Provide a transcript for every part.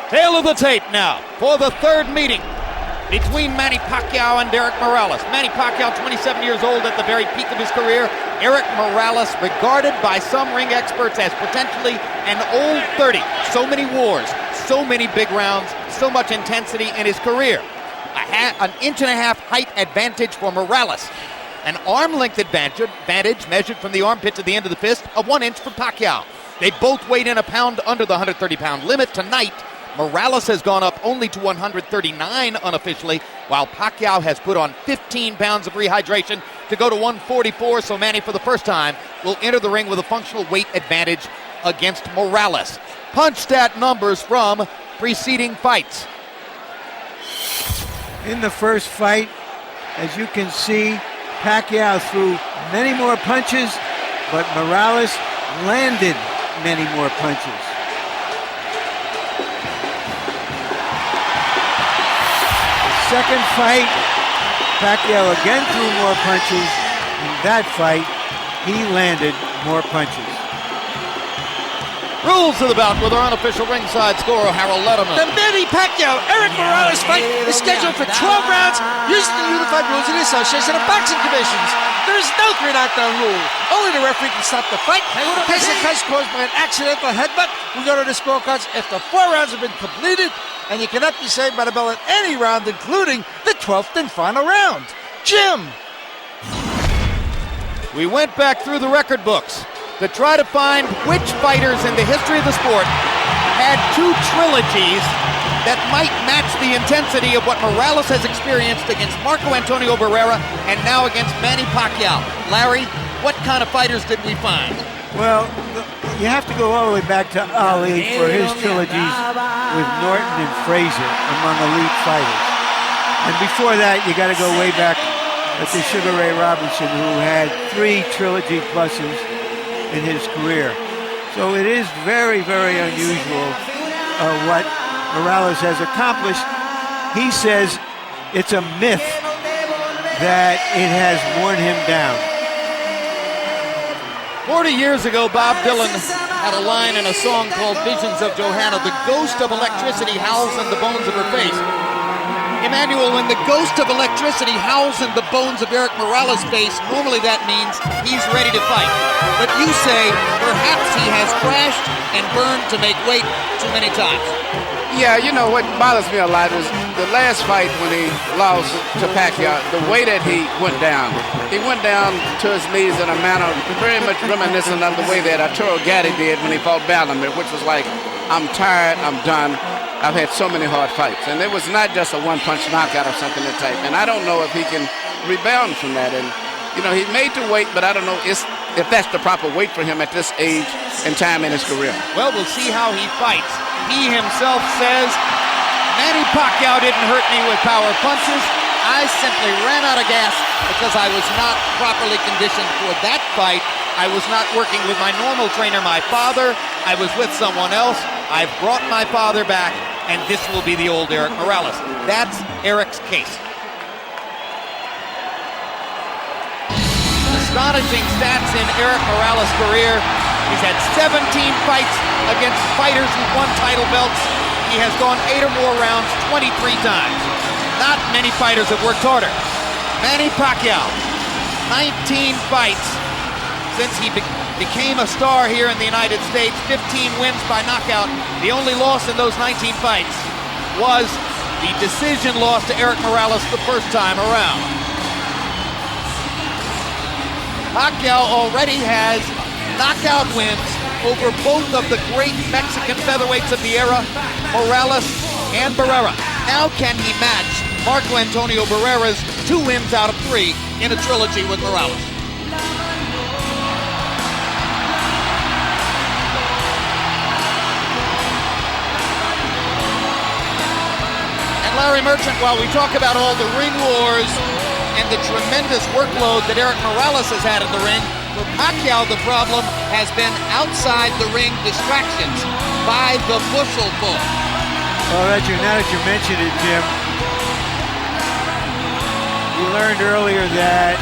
Tail of the tape now for the third meeting between Manny Pacquiao and Eric Morales. Manny Pacquiao, 27 years old at the very peak of his career. Eric Morales, regarded by some ring experts as potentially an old 30. So many wars, so many big rounds, so much intensity in his career. An inch and a half height advantage for Morales. An arm length advantage measured from the armpit to the end of the fist of 1 inch for Pacquiao. They both weighed in a pound under the 130-pound limit tonight. Morales has gone up only to 139 unofficially, while Pacquiao has put on 15 pounds of rehydration to go to 144, so Manny, for the first time, will enter the ring with a functional weight advantage against Morales. Punch stat numbers from preceding fights. In the first fight, as you can see, Pacquiao threw many more punches, but Morales landed many more punches. Second fight, Pacquiao again threw more punches. In that fight, he landed more punches. Rules of the bout with our unofficial ringside scorer, Harold Letterman. The Manny Pacquiao-Eric Morales fight is scheduled for 12 rounds using the unified rules of the Association of Boxing Commissions. There is no 3 knockdown rule. Only the referee can stop the fight. In case of cuts caused by an accidental headbutt, we go to the scorecards after 4 rounds have been completed, and you cannot be saved by the bell at any round, including the 12th and final round. Jim. We went back through the record books to try to find which fighters in the history of the sport had 2 trilogies that might match the intensity of what Morales has experienced against Marco Antonio Barrera and now against Manny Pacquiao. Larry, what kind of fighters did we find? Well, you have to go all the way back to Ali for his trilogies with Norton and Frazier among elite fighters. And before that, you got to go way back to Sugar Ray Robinson, who had 3 trilogy pluses in his career. So it is very, very unusual what Morales has accomplished. He says it's a myth that it has worn him down. 40 years ago, Bob Dylan had a line in a song called Visions of Johanna. The ghost of electricity howls in the bones of her face. Emmanuel, when the ghost of electricity howls in the bones of Eric Morales' face, normally that means he's ready to fight. But you say perhaps he has crashed and burned to make weight too many times. Yeah, you know, what bothers me a lot is the last fight when he lost to Pacquiao, the way that he went down. He went down to his knees in a manner very much reminiscent of the way that Arturo Gatti did when he fought Bellamir, which was like, I'm tired, I'm done. I've had so many hard fights. And it was not just a one-punch knockout or something that type. And I don't know if he can rebound from that. And, you know, he made the weight, but I don't know if that's the proper weight for him at this age and time in his career. Well, we'll see how he fights. He himself says, Manny Pacquiao didn't hurt me with power punches. I simply ran out of gas because I was not properly conditioned for that fight. I was not working with my normal trainer, my father. I was with someone else. I've brought my father back, and this will be the old Eric Morales. That's Eric's case. Astonishing stats in Eric Morales' career. He's had 17 fights against fighters who won title belts. He has gone 8 or more rounds 23 times. Not many fighters have worked harder. Manny Pacquiao, 19 fights since he became a star here in the United States, 15 wins by knockout. The only loss in those 19 fights was the decision loss to Eric Morales the first time around. Pacquiao already has knockout wins over both of the great Mexican featherweights of the era, Morales and Barrera. Now can he match Marco Antonio Barrera's 2 wins out of 3 in a trilogy with Morales? Larry Merchant, while we talk about all the ring wars and the tremendous workload that Eric Morales has had in the ring, for Pacquiao the problem has been outside the ring distractions by the bushel full. Well, now that you mentioned it, Jim, we learned earlier that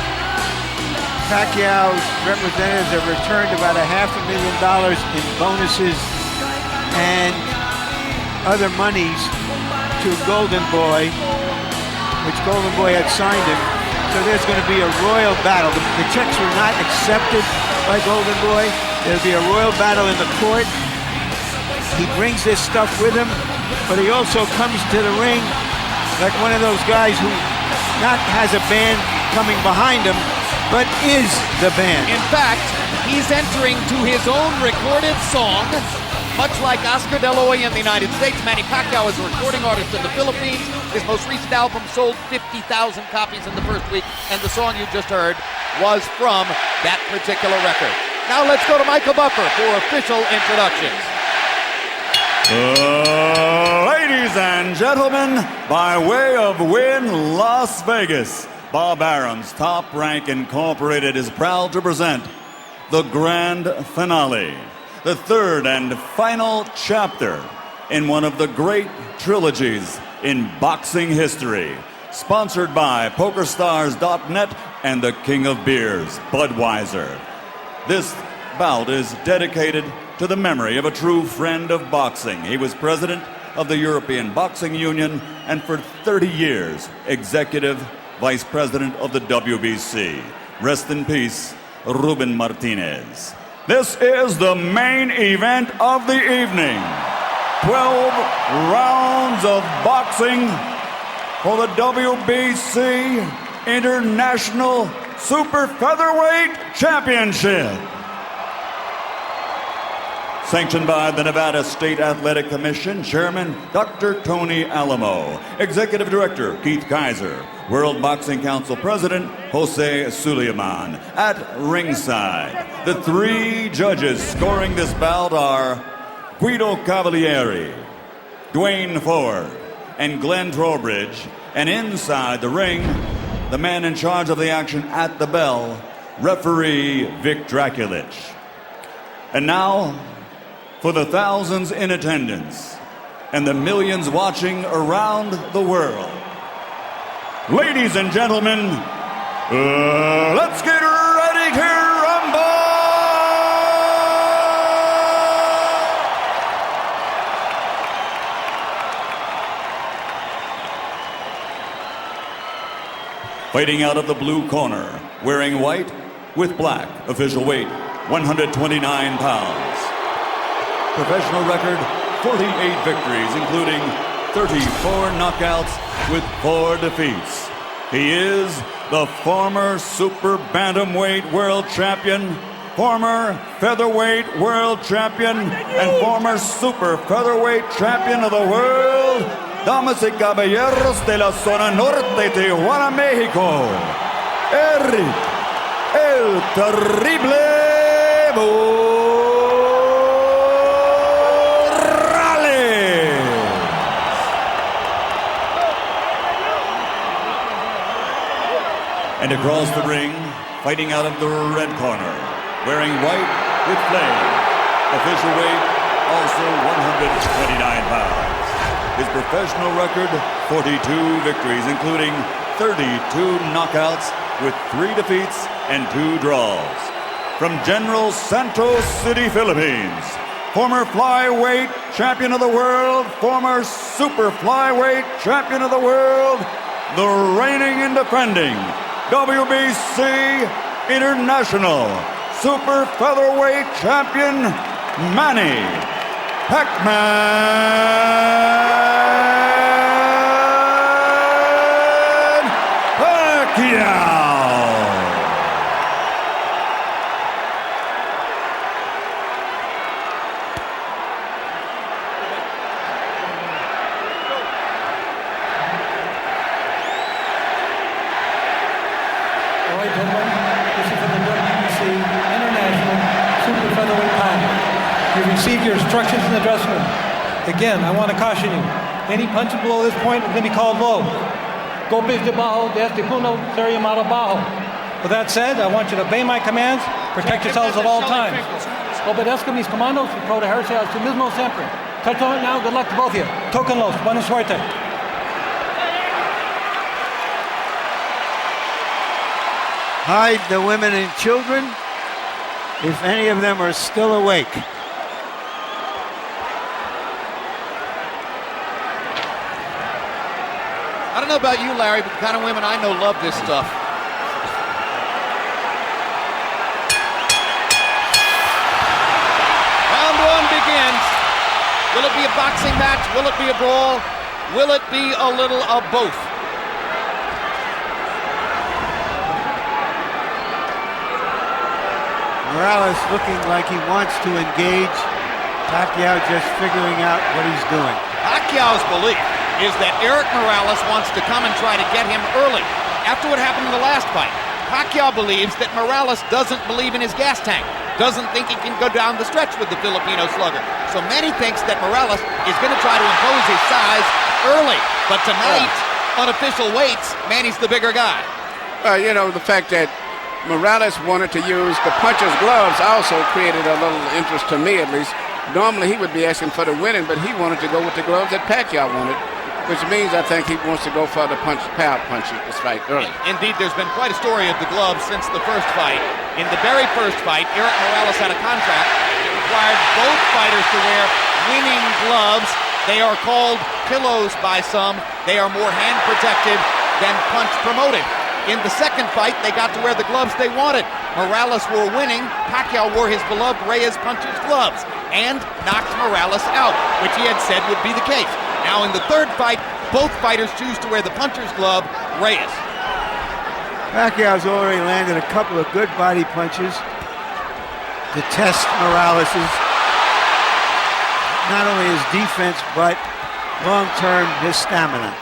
Pacquiao's representatives have returned about $500,000 in bonuses, and other monies to Golden Boy, which Golden Boy had signed him. So there's going to be a royal battle. The checks were not accepted by Golden Boy. There'll be a royal battle in the court. He brings this stuff with him, but he also comes to the ring like one of those guys who not has a band coming behind him, but is the band. In fact, he's entering to his own recorded song, much like Oscar De La Hoya in the United States. Manny Pacquiao is a recording artist in the Philippines. His most recent album sold 50,000 copies in the first week, and the song you just heard was from that particular record. Now let's go to Michael Buffer for official introductions. Ladies and gentlemen, by way of Wynn, Las Vegas, Bob Arum's Top Rank Incorporated is proud to present the grand finale, the third and final chapter in one of the great trilogies in boxing history, sponsored by PokerStars.net and the King of Beers, Budweiser. This bout is dedicated to the memory of a true friend of boxing. He was president of the European Boxing Union and for 30 years, executive vice president of the WBC. Rest in peace, Ruben Martinez. This is the main event of the evening. 12 rounds of boxing for the WBC International Super Featherweight Championship. Sanctioned by the Nevada State Athletic Commission, Chairman Dr. Tony Alamo, Executive Director Keith Kaiser, World Boxing Council President Jose Suleiman. At ringside, the three judges scoring this bout are Guido Cavalieri, Dwayne Ford, and Glenn Trowbridge. And inside the ring, the man in charge of the action at the bell, referee Vic Draculich. And now, for the thousands in attendance and the millions watching around the world, ladies and gentlemen, let's get ready to rumble! Fighting out of the blue corner, wearing white with black, official weight 129 pounds. Professional record, 48 victories, including 34 knockouts with 4 defeats. He is the former super bantamweight world champion, former featherweight world champion, and former super featherweight champion of the world, damas y caballeros de la zona norte, Tijuana, Mexico, Eric El Terrible And across the ring, fighting out of the red corner, wearing white with flame, official weight also 129 pounds. His professional record, 42 victories, including 32 knockouts with 3 defeats and 2 draws. From General Santos City, Philippines, former flyweight champion of the world, former super flyweight champion of the world, the reigning and defending WBC International Super Featherweight Champion, Manny Pacquiao. Receive your instructions in the dressing room. Again, I want to caution you. Any punches below this point are going to be called low. Golpes debajo de este punto sería llamado bajo. With that said, I want you to obey my commands, protect yourselves at all times. Obedezca mis comandos y protegerse a sí mismo siempre. Touch on it now. Good luck to both of you. Tóquenlos. Buena suerte. Hide the women and children, if any of them are still awake. I don't know about you, Larry, but the kind of women I know love this stuff. Round one begins. Will it be a boxing match? Will it be a brawl? Will it be a little of both? Morales looking like he wants to engage. Pacquiao just figuring out what he's doing. Pacquiao's belief is that Eric Morales wants to come and try to get him early. After what happened in the last fight, Pacquiao believes that Morales doesn't believe in his gas tank, doesn't think he can go down the stretch with the Filipino slugger. So Manny thinks that Morales is going to try to impose his size early. But tonight, on official weights, Manny's the bigger guy. You know, the fact that Morales wanted to use the puncher's gloves also created a little interest to me, at least. Normally he would be asking for the winning, but he wanted to go with the gloves that Pacquiao wanted, which means I think he wants to go for the power punch this fight early. Indeed, there's been quite a story of the gloves since the first fight. In the very first fight, Eric Morales had a contract that required both fighters to wear winning gloves. They are called pillows by some. They are more hand protective than punch promoted. In the second fight, they got to wear the gloves they wanted. Morales wore winning. Pacquiao wore his beloved Reyes puncher's gloves and knocked Morales out, which he had said would be the case. Now in the third fight, both fighters choose to wear the puncher's glove, Reyes. Pacquiao's already landed a couple of good body punches to test Morales's, not only his defense, but long-term his stamina.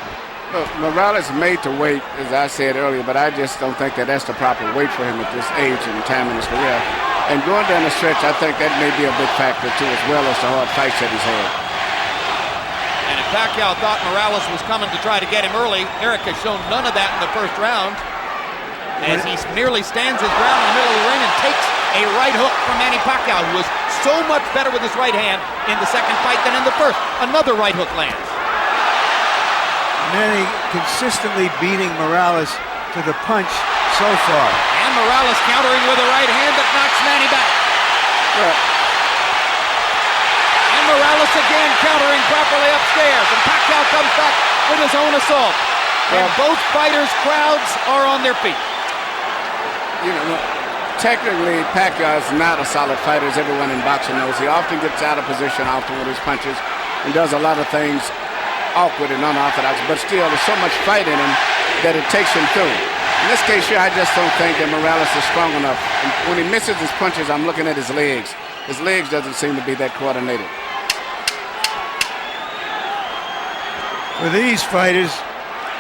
Look, Morales made to wait, as I said earlier, but I just don't think that that's the proper weight for him at this age and time in his career. And going down the stretch, I think that may be a big factor, too, as well as the hard fights that he's had. And if Pacquiao thought Morales was coming to try to get him early, Eric has shown none of that in the first round, as he merely stands his ground in the middle of the ring and takes a right hook from Manny Pacquiao, who was so much better with his right hand in the second fight than in the first. Another right hook lands. Manny consistently beating Morales to the punch so far. And Morales countering with a right hand that knocks Manny back. And Morales again countering properly upstairs. And Pacquiao comes back with his own assault. And both fighters' crowds are on their feet. You know, technically, Pacquiao is not a solid fighter, as everyone in boxing knows. He often gets out of position often with his punches and does a lot of things awkward and unorthodox, but still there's so much fight in him that it takes him through. In this case here, I just don't think that Morales is strong enough. And when he misses his punches, I'm looking at his legs. His legs doesn't seem to be that coordinated. For these fighters,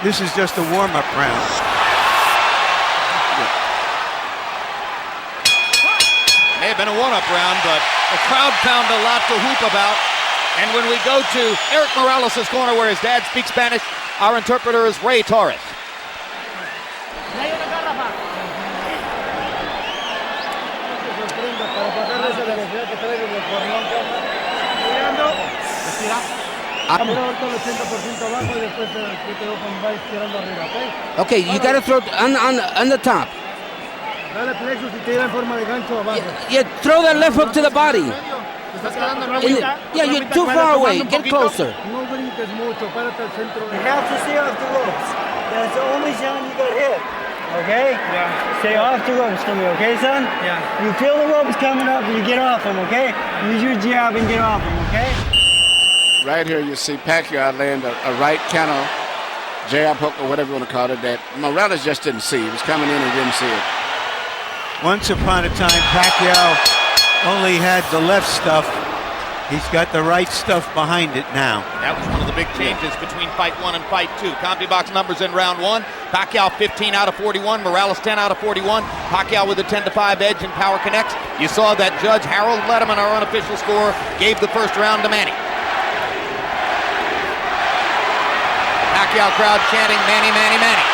this is just a warm-up round. May have been a one-up round, but the crowd found a lot to whoop about. And when we go to Eric Morales' corner where his dad speaks Spanish, our interpreter is Ray Torres. Okay, you gotta throw on the top. Yeah, throw that left hook to the body. Yeah, you're too far away. Get closer. You have to stay off the ropes. That's the only time you got hit. Okay? Yeah. Stay off the ropes for me, okay, son? Yeah. You feel the ropes coming up and you get off them, okay? Use your jab and get off them, okay? Right here you see Pacquiao land a right counter jab hook or whatever you want to call it that Morales just didn't see. He was coming in and didn't see it. Once upon a time, Pacquiao only had the left stuff. He's got the right stuff behind it now. That was one of the big changes between fight one and fight two. CompuBox numbers in round one. Pacquiao 15 out of 41. Morales 10 out of 41. Pacquiao with a 10-5 edge in Power Connects. You saw that Judge Harold Letterman, our unofficial score, gave the first round to Manny. Pacquiao crowd chanting Manny, Manny, Manny.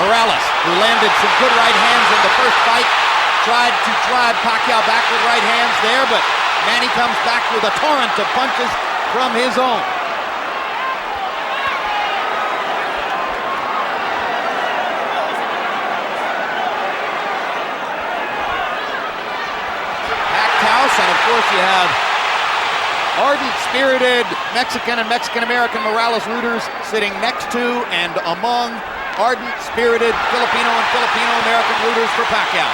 Morales, who landed some good right hands in the first fight, tried to drive Pacquiao back with right hands there, but Manny comes back with a torrent of punches from his own. Packed house, and of course you have Ardent, spirited Mexican and Mexican-American Morales rooters sitting next to and among ardent, spirited Filipino and Filipino-American rooters for Pacquiao.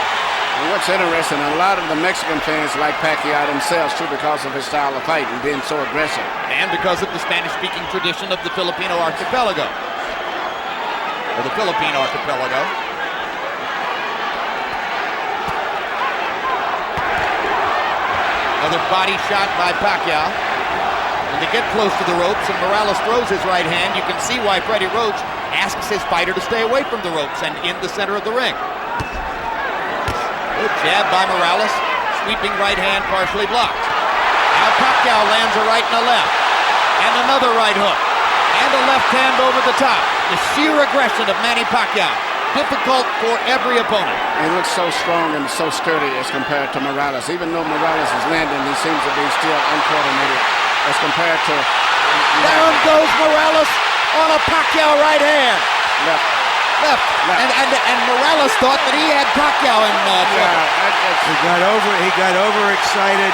And what's interesting, a lot of the Mexican fans like Pacquiao themselves too because of his style of fight and being so aggressive. And because of the Spanish-speaking tradition of the Filipino archipelago. Or the Philippine archipelago. Another body shot by Pacquiao. When they get close to the ropes and Morales throws his right hand, you can see why Freddie Roach asks his fighter to stay away from the ropes and in the center of the ring. Good jab by Morales. Sweeping right hand partially blocked. Now Pacquiao lands a right and a left. And another right hook. And a left hand over the top. The sheer aggression of Manny Pacquiao. Difficult for every opponent. He looks so strong and so sturdy as compared to Morales. Even though Morales is landing, he seems to be still uncoordinated as compared to... Down goes Morales on a Pacquiao right hand. Left. And Morales thought that he had Pacquiao in trouble. He got overexcited,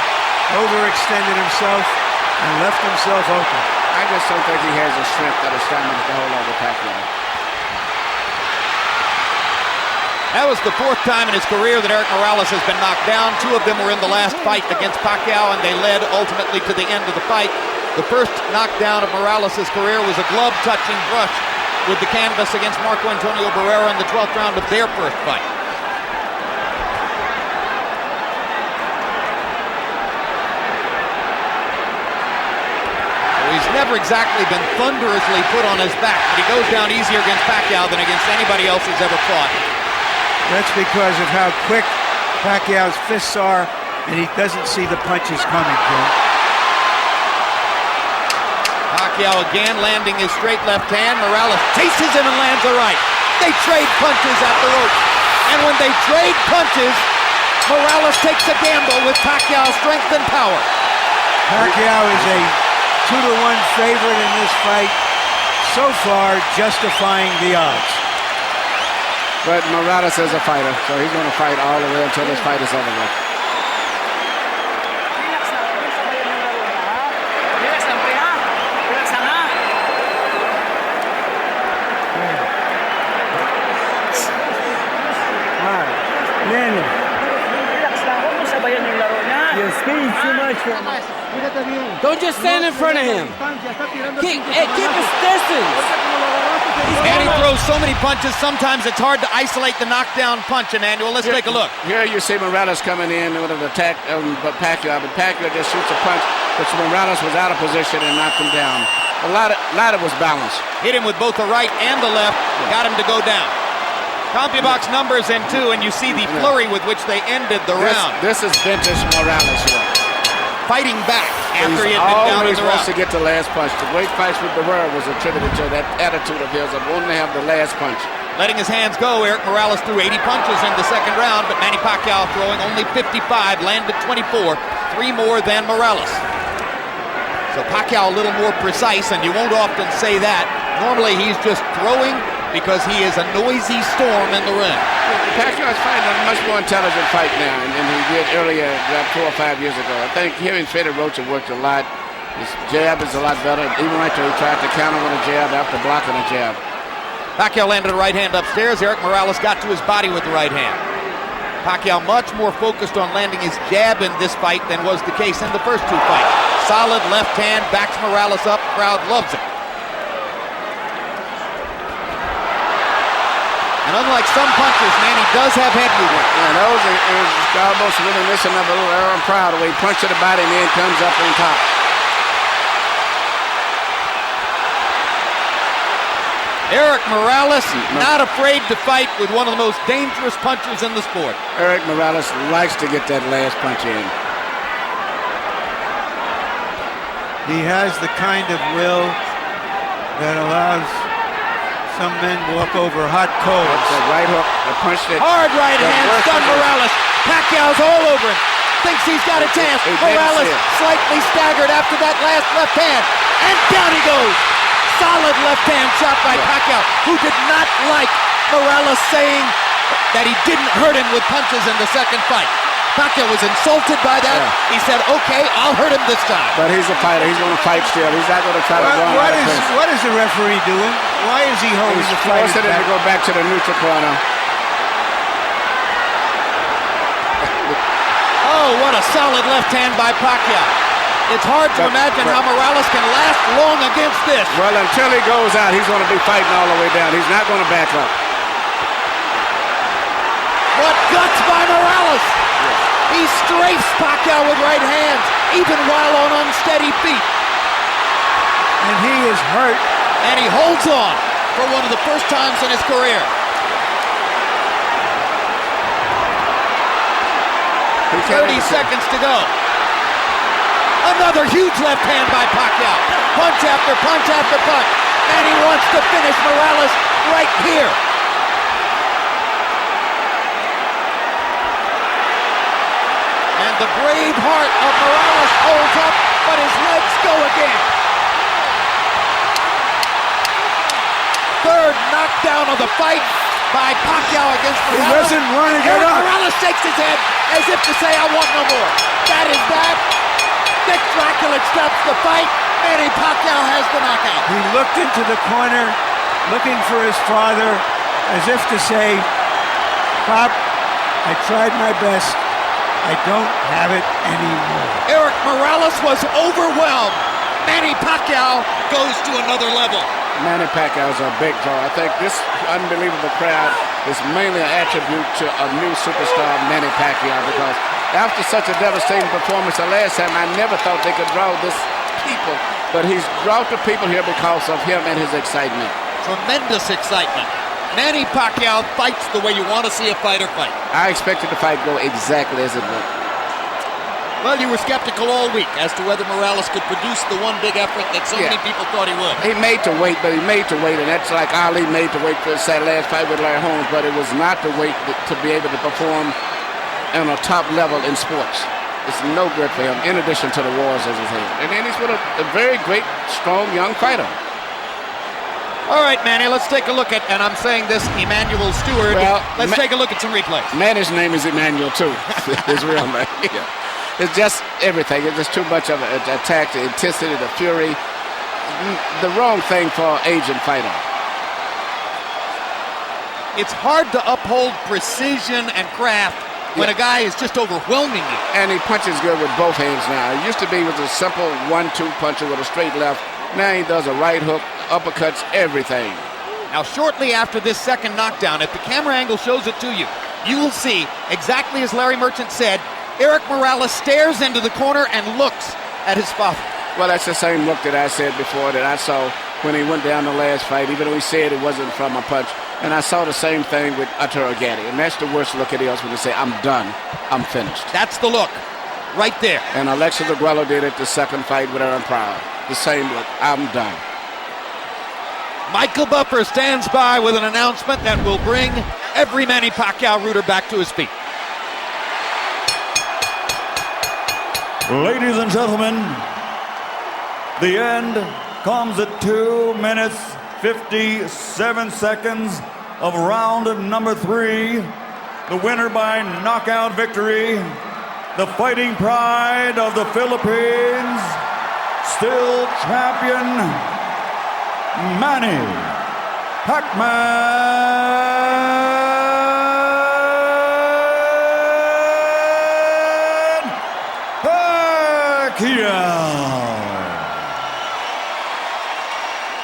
overextended himself, and left himself open. I just don't think he has the strength or the stamina to hold over Pacquiao. That was the fourth time in his career that Erik Morales has been knocked down. Two of them were in the last fight against Pacquiao, and they led ultimately to the end of the fight. The first knockdown of Morales' career was a glove-touching brush with the canvas against Marco Antonio Barrera in the 12th round of their first fight. He's never exactly been thunderously put on his back, but he goes down easier against Pacquiao than against anybody else he's ever fought. That's because of how quick Pacquiao's fists are, and he doesn't see the punches coming, Jim. Pacquiao again landing his straight left hand. Morales chases him and lands a right. They trade punches at the rope. And when they trade punches, Morales takes a gamble with Pacquiao's strength and power. Pacquiao is a 2-to-1 favorite in this fight, so far justifying the odds. But Morales is a fighter, so he's going to fight all the way until this fight is over with. Don't just stand in front of him. Keep his distance. And he throws so many punches, sometimes it's hard to isolate the knockdown punch, Emmanuel. Let's take a look. Here you see Morales coming in with an attack but Pacquiao just shoots a punch, which Morales was out of position and knocked him down. A lot of was balanced. Hit him with both the right and the left, got him to go down. CompuBox numbers in 2, and you see the flurry with which they ended the round. This is vintage Morales here. Fighting back after he had been down in the round. He always wants to get the last punch. The great fights with Barrera was attributed to that attitude of his of wanting to have the last punch. Letting his hands go, Erik Morales threw 80 punches in the second round, but Manny Pacquiao throwing only 55, landed 24, 3 more than Morales. So Pacquiao a little more precise, and you won't often say that. Normally he's just throwing because he is a noisy storm in the ring. Pacquiao is fighting a much more intelligent fight now than he did earlier, about 4 or 5 years ago. I think him and Freddie Roach have worked a lot. His jab is a lot better. Even right there, he tried to counter with a jab after blocking a jab. Pacquiao landed a right hand upstairs. Erik Morales got to his body with the right hand. Pacquiao much more focused on landing his jab in this fight than was the case in the first 2 fights. Solid left hand, backs Morales up, crowd loves it. And unlike some punchers, Manny does have head movement. Yeah, those is almost reminiscent of a little Aaron Proud, where he punches the body and then comes up on top. Erik Morales, not afraid to fight with one of the most dangerous punchers in the sport. Erik Morales likes to get that last punch in. He has the kind of will that allows some men walk over hot coals. The right hook, the punch that... Hard right hand, stunned Morales. Pacquiao's all over him. Thinks he's got a chance. Morales slightly staggered after that last left hand. And down he goes. Solid left hand shot by Pacquiao, who did not like Morales saying that he didn't hurt him with punches in the second fight. Pacquiao was insulted by that. Yeah. He said, okay, I'll hurt him this time. But he's a fighter. He's going to fight still. He's not going to try to run out of press. What is the referee doing? Why is he holding He's the fight? forcing him to go back to the neutral corner. Oh, what a solid left hand by Pacquiao. It's hard to imagine how Morales can last long against this. Well, until he goes out, he's going to be fighting all the way down. He's not going to back up. What guts by Morales! He strafes Pacquiao with right hands, even while on unsteady feet. And he is hurt. And he holds on for one of the first times in his career. 30 seconds to go. Another huge left hand by Pacquiao. Punch after punch after punch. And he wants to finish Morales right here. And the brave heart of Morales holds up, but his legs go again. Third knockdown of the fight by Pacquiao against Morales. He doesn't want to get up. Morales shakes his head as if to say, I want no more. That is that. Dick Dracula stops the fight. Manny Pacquiao has the knockout. He looked into the corner, looking for his father, as if to say, Pop, I tried my best. I don't have it anymore. Eric Morales was overwhelmed. Manny Pacquiao goes to another level. Manny Pacquiao is a big draw. I think this unbelievable crowd is mainly an attribute to a new superstar, Manny Pacquiao, because after such a devastating performance the last time, I never thought they could draw this people. But he's brought the people here because of him and his excitement. Tremendous excitement. Manny Pacquiao fights the way you want to see a fighter fight. I expected the fight go exactly as it went. Well, you were skeptical all week as to whether Morales could produce the one big effort that so many people thought he would. He made to wait, but he made to wait, and that's like Ali made to wait for his last fight with Larry Holmes, but it was not to wait to be able to perform on a top level in sports. It's no good for him, in addition to the wars as he's had. And then he's with a very great, strong, young fighter. All right, Manny, let's take a look at, and I'm saying this, Emmanuel Stewart. Well, let's take a look at some replays. Manny's name is Emmanuel, too. His real name. Yeah. It's just everything. It's just too much of an attack, the intensity, the fury. The wrong thing for an aging fighter. It's hard to uphold precision and craft when a guy is just overwhelming you. And he punches good with both hands now. It used to be with a simple 1-2 puncher with a straight left. Now he does a right hook, uppercuts, everything. Now, shortly after this second knockdown, if the camera angle shows it to you, you will see, exactly as Larry Merchant said, Eric Morales stares into the corner and looks at his father. Well, that's the same look that I said before that I saw when he went down the last fight, even though he said it wasn't from a punch. And I saw the same thing with Arturo Gatti. And that's the worst look at else when they say, I'm done, I'm finished. That's the look, right there. And Alexis Aguero did it the second fight with Aaron Pryor. The same look, I'm done. Michael Buffer stands by with an announcement that will bring every Manny Pacquiao rooter back to his feet. Ladies and gentlemen, the end comes at 2 minutes, 57 seconds of round number 3. The winner by knockout victory, the fighting pride of the Philippines, still champion, Manny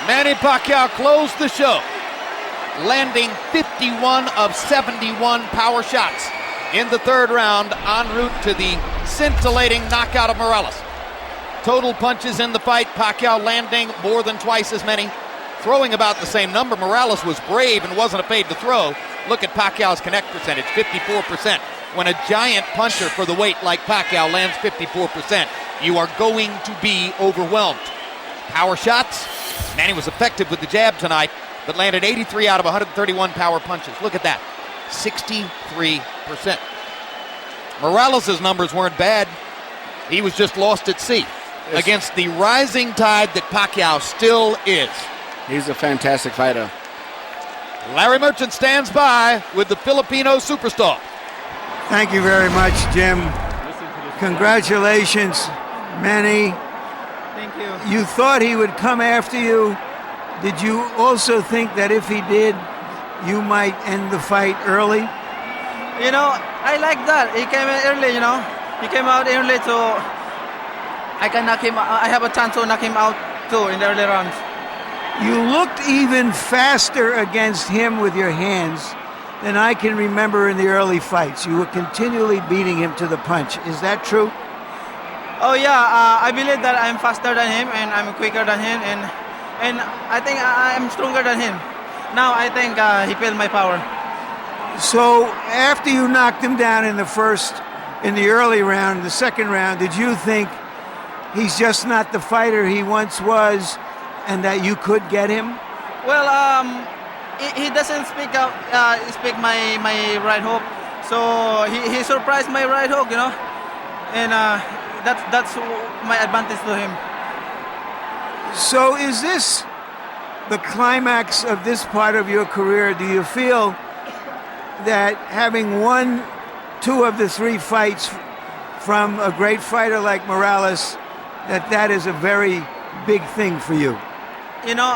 Manny Pacquiao closed the show, landing 51 of 71 power shots in the third round en route to the scintillating knockout of Morales. Total punches in the fight, Pacquiao landing more than twice as many, throwing about the same number. Morales was brave and wasn't afraid to throw. Look at Pacquiao's connect percentage, 54%. When a giant puncher for the weight like Pacquiao lands 54%, you are going to be overwhelmed. Power shots, Manny was effective with the jab tonight, but landed 83 out of 131 power punches. Look at that, 63%. Morales' numbers weren't bad. He was just lost at sea against the rising tide that Pacquiao still is. He's a fantastic fighter. Larry Merchant stands by with the Filipino superstar. Thank you very much, Jim. Congratulations, Manny. Thank you. You thought he would come after you. Did you also think that if he did, you might end the fight early? You know, I like that. He came in early, you know. He came out early, so I can knock him. I have a chance to knock him out too in the early rounds. You looked even faster against him with your hands than I can remember in the early fights. You were continually beating him to the punch. Is that true? Oh yeah, I believe that I'm faster than him and I'm quicker than him, and I think I'm stronger than him. Now I think he felt my power. So after you knocked him down in the early round, the second round, did you think he's just not the fighter he once was, and that you could get him? Well, he doesn't speak my right hook, so he surprised my right hook, you know, and that's my advantage to him. So is this the climax of this part of your career? Do you feel that having won 2 of the 3 fights from a great fighter like Morales, that is a very big thing for you? You know,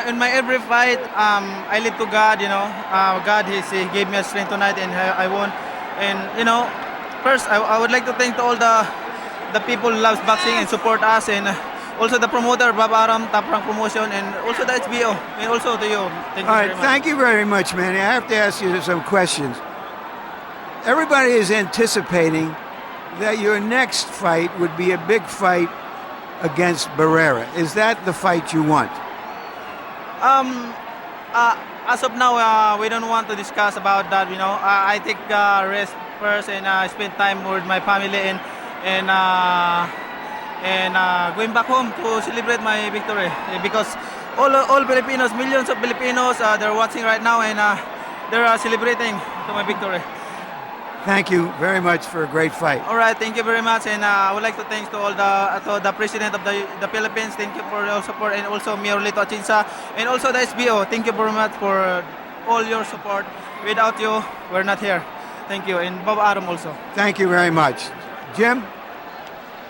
in my every fight, I live to God. You know, God he gave me a strength tonight, and I won. And you know, first I would like to thank all the people who loves boxing and support us, and also the promoter Bob Aram, Top Rank Promotion, and also the HBO, and also to you. Thank you All very right, much. thank you very much, Manny. I have to ask you some questions. Everybody is anticipating that your next fight would be a big fight against Barrera. Is that the fight you want? As of now, we don't want to discuss about that. You know, I take rest first and spend time with my family and going back home to celebrate my victory, because all Filipinos, millions of Filipinos, they're watching right now and they're celebrating to my victory. Thank you very much for a great fight. All right, thank you very much, and I would like to thank to all the president of the Philippines. Thank you for your support, and also Mayor Lito Atienza, and also the SBO. Thank you very much for all your support. Without you, we're not here. Thank you, and Bob Aram also. Thank you very much. Jim?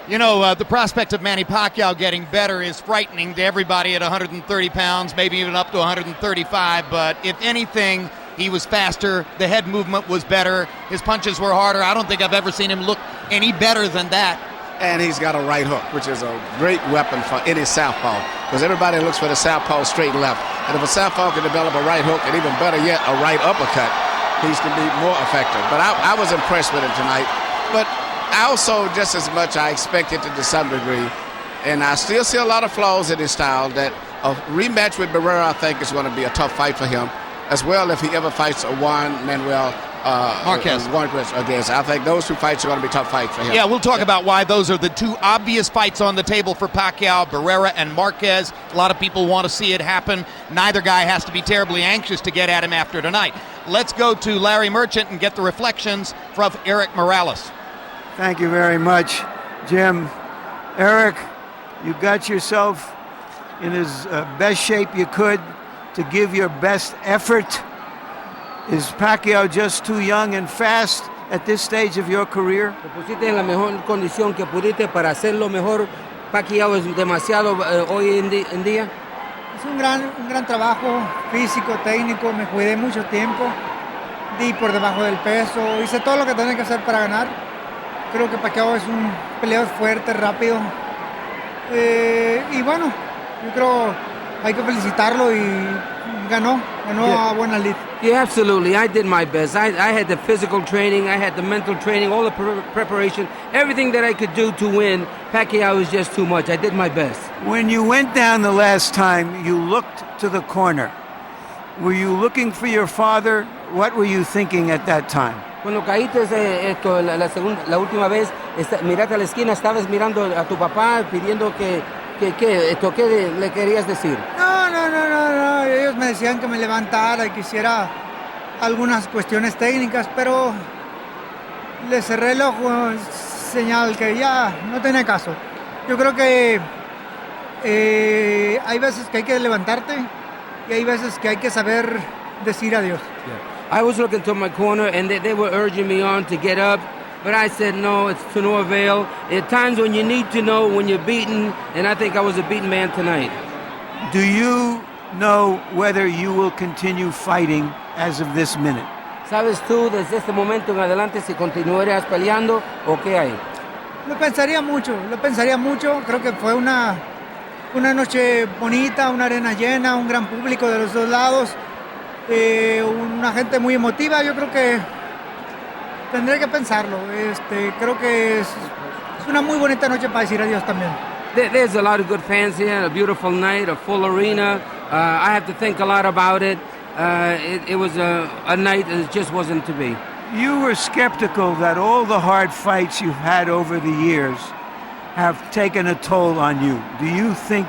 You know, the prospect of Manny Pacquiao getting better is frightening to everybody at 130 pounds, maybe even up to 135. But if anything, he was faster. The head movement was better. His punches were harder. I don't think I've ever seen him look any better than that. And he's got a right hook, which is a great weapon for any southpaw, because everybody looks for the southpaw straight and left. And if a southpaw can develop a right hook, and even better yet, a right uppercut, he's going to be more effective. But I was impressed with him tonight. But I also, just as much, I expected it to some degree. And I still see a lot of flaws in his style. That a rematch with Barrera, I think, is going to be a tough fight for him, as well if he ever fights a Juan Manuel Marquez against. I think those 2 fights are going to be tough fights for him. Yeah, we'll talk about why those are the 2 obvious fights on the table for Pacquiao, Barrera and Marquez. A lot of people want to see it happen. Neither guy has to be terribly anxious to get at him after tonight. Let's go to Larry Merchant and get the reflections from Eric Morales. Thank you very much, Jim. Eric, you got yourself in as best shape you could to give your best effort. Is Pacquiao just too young and fast at this stage of your career? Te pusiste en la mejor condición que pudiste para hacerlo mejor. Pacquiao es demasiado hoy en día. Es un gran trabajo físico, técnico. Me cuidé mucho tiempo. Di por debajo del peso. Hice todo lo que tenía que hacer para ganar. Creo que Pacquiao es un peleador fuerte, rápido. Y bueno, yo creo hay que felicitarlo y ganó a buena lid. Yeah, absolutely. I did my best. I had the physical training, I had the mental training, all the preparation, everything that I could do to win. Pacquiao was just too much. I did my best. When you went down the last time, you looked to the corner. Were you looking for your father? What were you thinking at that time? Cuando caíste la última vez, miraste a la esquina, estabas mirando a tu papá pidiendo ¿qué le querías decir? No. Ellos me decían que me levantara y que hiciera algunas cuestiones técnicas, pero le cerré el ojo, señal que ya no tenía caso. Yo creo que hay veces que hay que levantarte y hay veces que hay que saber decir adiós. Yeah. I was looking to my corner, and they were urging me on to get up. But I said, no, it's to no avail. At times when you need to know when you're beaten, and I think I was a beaten man tonight. Do you know whether you will continue fighting as of this minute? ¿Sabes tú desde este momento en adelante si continuarías peleando o qué hay? Lo pensaría mucho. Creo que fue una noche bonita, una arena llena, un gran público de los dos lados, una gente muy emotiva. Yo creo que tendré que pensarlo. Creo que es una muy bonita noche para decir adiós también. There's a lot of good fans here, a beautiful night, a full arena. I have to think a lot about it. It was a night that just wasn't to be. You were skeptical that all the hard fights you've had over the years have taken a toll on you. Do you think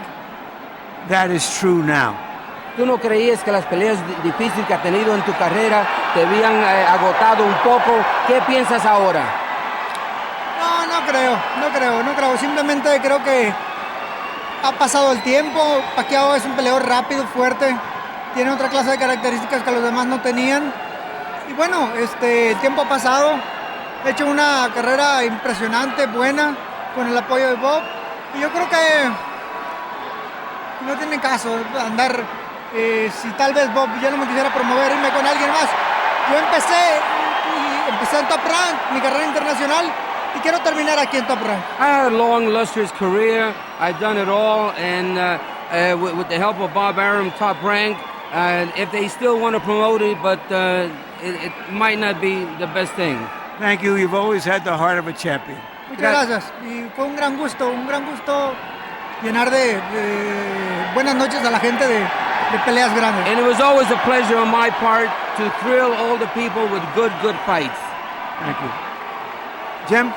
that is true now? ¿Tú no creías que las peleas difíciles que has tenido en tu carrera te habían agotado un poco? ¿Qué piensas ahora? No creo. Simplemente creo que ha pasado el tiempo. Pacquiao es un peleador rápido, fuerte. Tiene otra clase de características que los demás no tenían. Y bueno, el tiempo ha pasado. He hecho una carrera impresionante, buena, con el apoyo de Bob. Y yo creo que no tiene caso andar, si tal vez Bob ya no me quisiera promover, irme con alguien más. Yo empecé en Top Rank, mi carrera internacional, y quiero terminar aquí en Top Rank. I had a long, lustrous career. I've done it all, and with the help of Bob Arum, Top Rank, if they still want to promote it, but it might not be the best thing. Thank you. You've always had the heart of a champion. Muchas gracias. Y fue un gran gusto llenar de buenas noches a la gente de peleas grandes. And it was always a pleasure on my part to thrill all the people with good fights. Thank you. Jim?